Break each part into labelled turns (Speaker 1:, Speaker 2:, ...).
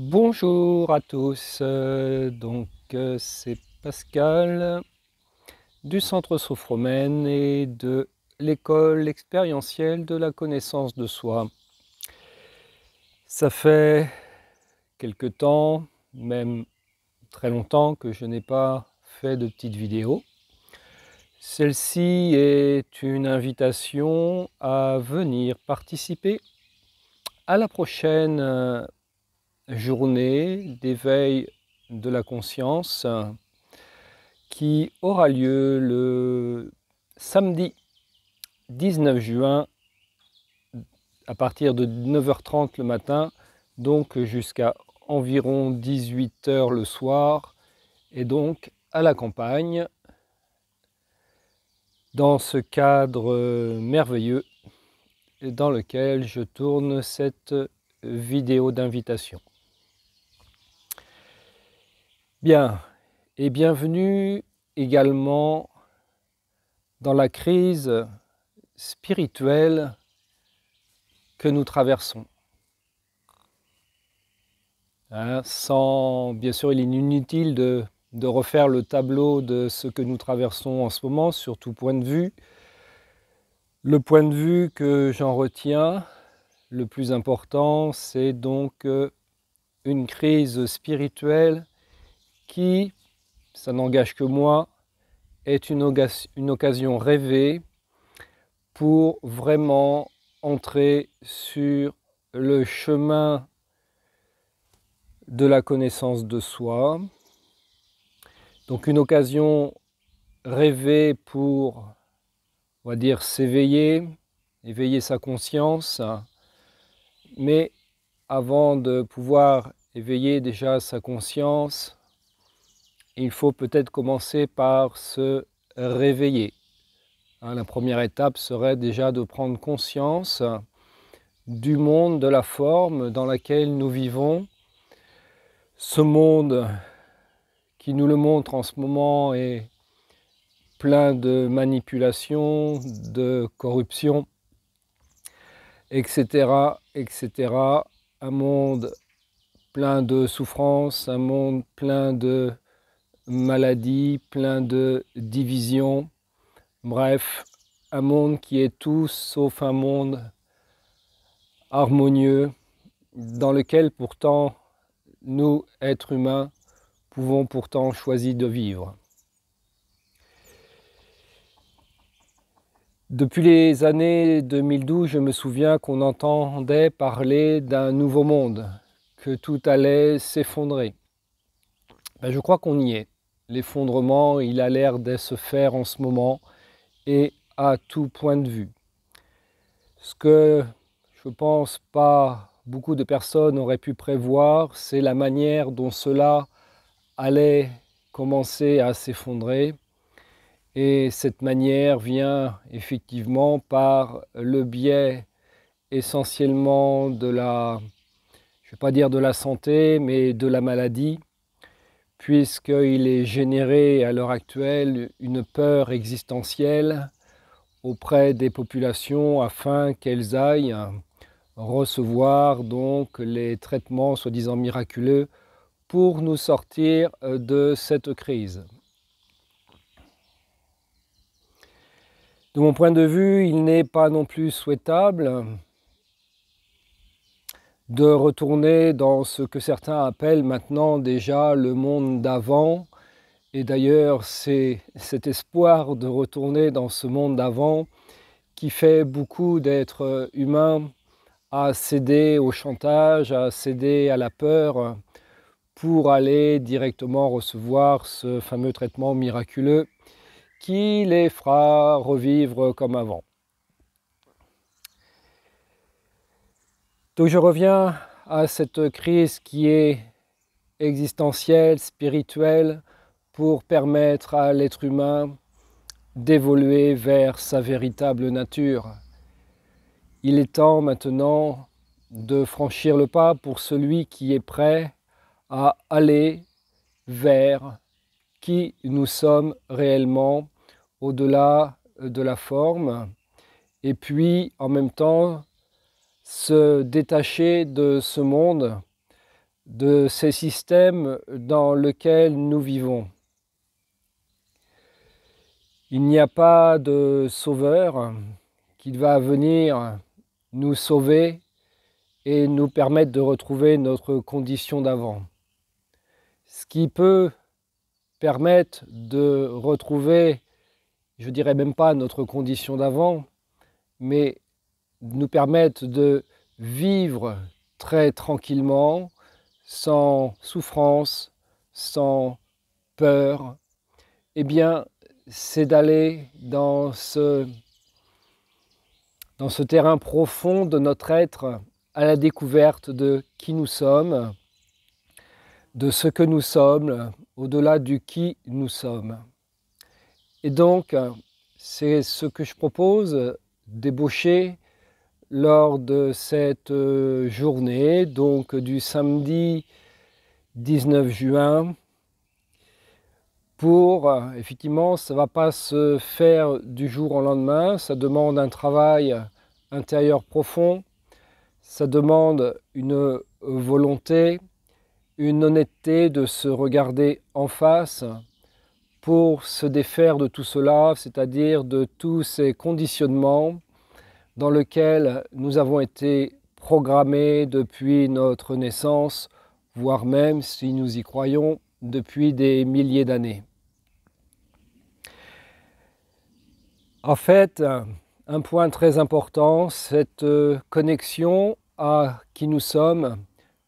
Speaker 1: Bonjour à tous, c'est Pascal du Centre Sophromène et de l'école expérientielle de la connaissance de soi. Ça fait quelque temps, même très longtemps, que je n'ai pas fait de petites vidéos. Celle-ci est une invitation à venir participer à la prochaine journée d'éveil de la conscience qui aura lieu le samedi 19 juin à partir de 9h30 le matin, donc jusqu'à environ 18h le soir, et donc à la campagne, dans ce cadre merveilleux dans lequel je tourne cette vidéo d'invitation. Bien, et bienvenue également dans la crise spirituelle que nous traversons. Bien sûr, il est inutile de refaire le tableau de ce que nous traversons en ce moment, sur tout point de vue. Le point de vue que j'en retiens, le plus important, c'est donc une crise spirituelle qui, ça n'engage que moi, est une occasion rêvée pour vraiment entrer sur le chemin de la connaissance de soi. Donc une occasion rêvée pour, on va dire, s'éveiller, éveiller sa conscience, mais avant de pouvoir éveiller déjà sa conscience, il faut peut-être commencer par se réveiller. La première étape serait déjà de prendre conscience du monde de la forme dans laquelle nous vivons. Ce monde qui nous le montre en ce moment est plein de manipulations, de corruption, etc., etc. Un monde plein de souffrances, un monde plein de maladies, plein de divisions. Bref, un monde qui est tout sauf un monde harmonieux, dans lequel pourtant nous, êtres humains, pouvons pourtant choisir de vivre. Depuis les années 2012, je me souviens qu'on entendait parler d'un nouveau monde, que tout allait s'effondrer. Je crois qu'on y est. L'effondrement, il a l'air de se faire en ce moment et à tout point de vue. Ce que je pense pas beaucoup de personnes auraient pu prévoir, c'est la manière dont cela allait commencer à s'effondrer. Et cette manière vient effectivement par le biais essentiellement de la, je ne vais pas dire de la santé, mais de la maladie, puisqu'il est généré à l'heure actuelle une peur existentielle auprès des populations afin qu'elles aillent recevoir donc les traitements soi-disant miraculeux pour nous sortir de cette crise. De mon point de vue, il n'est pas non plus souhaitable de retourner dans ce que certains appellent maintenant déjà le monde d'avant. Et d'ailleurs, c'est cet espoir de retourner dans ce monde d'avant qui fait beaucoup d'êtres humains à céder au chantage, à céder à la peur pour aller directement recevoir ce fameux traitement miraculeux qui les fera revivre comme avant. Donc je reviens à cette crise qui est existentielle, spirituelle, pour permettre à l'être humain d'évoluer vers sa véritable nature. Il est temps maintenant de franchir le pas pour celui qui est prêt à aller vers qui nous sommes réellement au-delà de la forme, et puis en même temps se détacher de ce monde de ces systèmes dans lesquels nous vivons. Il n'y a pas de sauveur qui va venir nous sauver et nous permettre de retrouver notre condition d'avant. Ce qui peut permettre de retrouver, je dirais même pas notre condition d'avant, mais nous permettre de vivre très tranquillement, sans souffrance, sans peur, eh bien, c'est d'aller dans ce terrain profond de notre être, à la découverte de qui nous sommes, de ce que nous sommes, au-delà du qui nous sommes. Et donc, c'est ce que je propose d'ébaucher lors de cette journée, donc du samedi 19 juin, pour, effectivement, ça ne va pas se faire du jour au lendemain, ça demande un travail intérieur profond, ça demande une volonté, une honnêteté de se regarder en face pour se défaire de tout cela, c'est-à-dire de tous ces conditionnements dans lesquels nous avons été programmés depuis notre naissance, voire même, si nous y croyons, depuis des milliers d'années. En fait, un point très important, cette connexion à qui nous sommes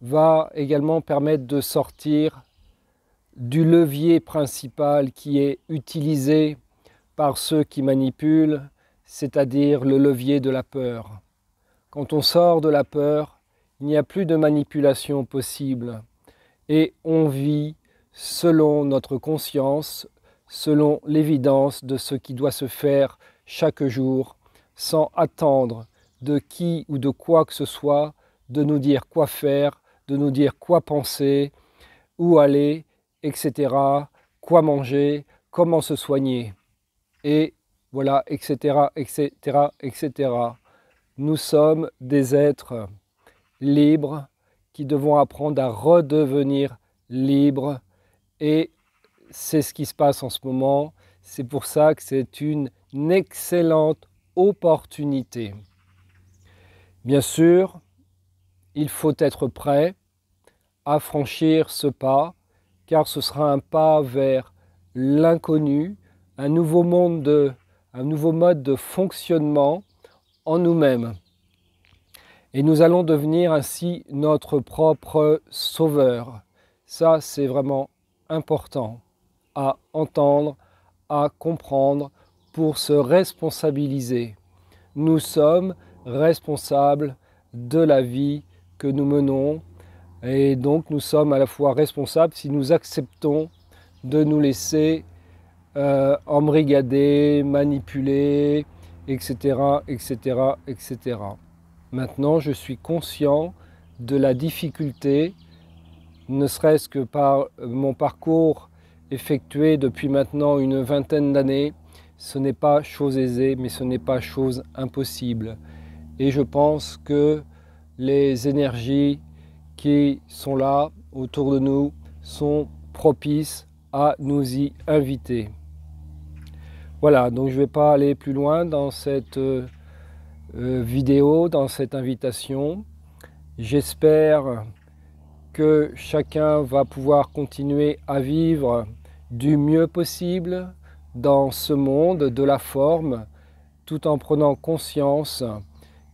Speaker 1: va également permettre de sortir du levier principal qui est utilisé par ceux qui manipulent, c'est-à-dire le levier de la peur. Quand on sort de la peur, il n'y a plus de manipulation possible et on vit selon notre conscience, selon l'évidence de ce qui doit se faire chaque jour, sans attendre de qui ou de quoi que ce soit de nous dire quoi faire, de nous dire quoi penser, où aller, etc., quoi manger, comment se soigner, et voilà, etc., etc., etc. Nous sommes des êtres libres qui devons apprendre à redevenir libres, et c'est ce qui se passe en ce moment. C'est pour ça que c'est une excellente opportunité. Bien sûr, il faut être prêt à franchir ce pas, car ce sera un pas vers l'inconnu, un nouveau mode de fonctionnement en nous-mêmes. Et nous allons devenir ainsi notre propre sauveur. Ça, c'est vraiment important à entendre, à comprendre pour se responsabiliser. Nous sommes responsables de la vie que nous menons, et donc nous sommes à la fois responsables si nous acceptons de nous laisser embrigader, manipuler, etc., etc., etc. Maintenant, je suis conscient de la difficulté, ne serait-ce que par mon parcours effectué depuis maintenant une vingtaine d'années. Ce n'est pas chose aisée, mais ce n'est pas chose impossible. Et je pense que les énergies qui sont là autour de nous sont propices à nous y inviter. Voilà, donc je ne vais pas aller plus loin dans cette vidéo, dans cette invitation. J'espère que chacun va pouvoir continuer à vivre du mieux possible dans ce monde de la forme, tout en prenant conscience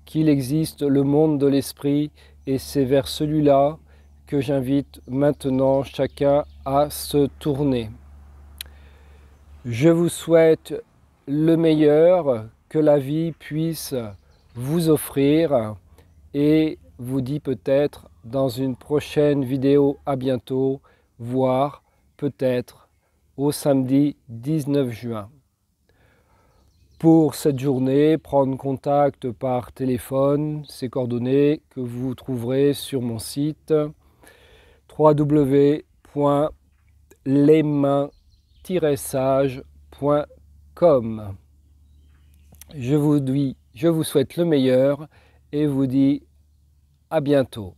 Speaker 1: qu'il existe le monde de l'esprit, et c'est vers celui-là que j'invite maintenant chacun à se tourner. Je vous souhaite le meilleur que la vie puisse vous offrir, et vous dis peut-être dans une prochaine vidéo à bientôt, voire peut-être au samedi 19 juin. Pour cette journée, prendre contact par téléphone, ces coordonnées que vous trouverez sur mon site www.lesmains-sages.com. Je vous souhaite le meilleur et vous dis à bientôt.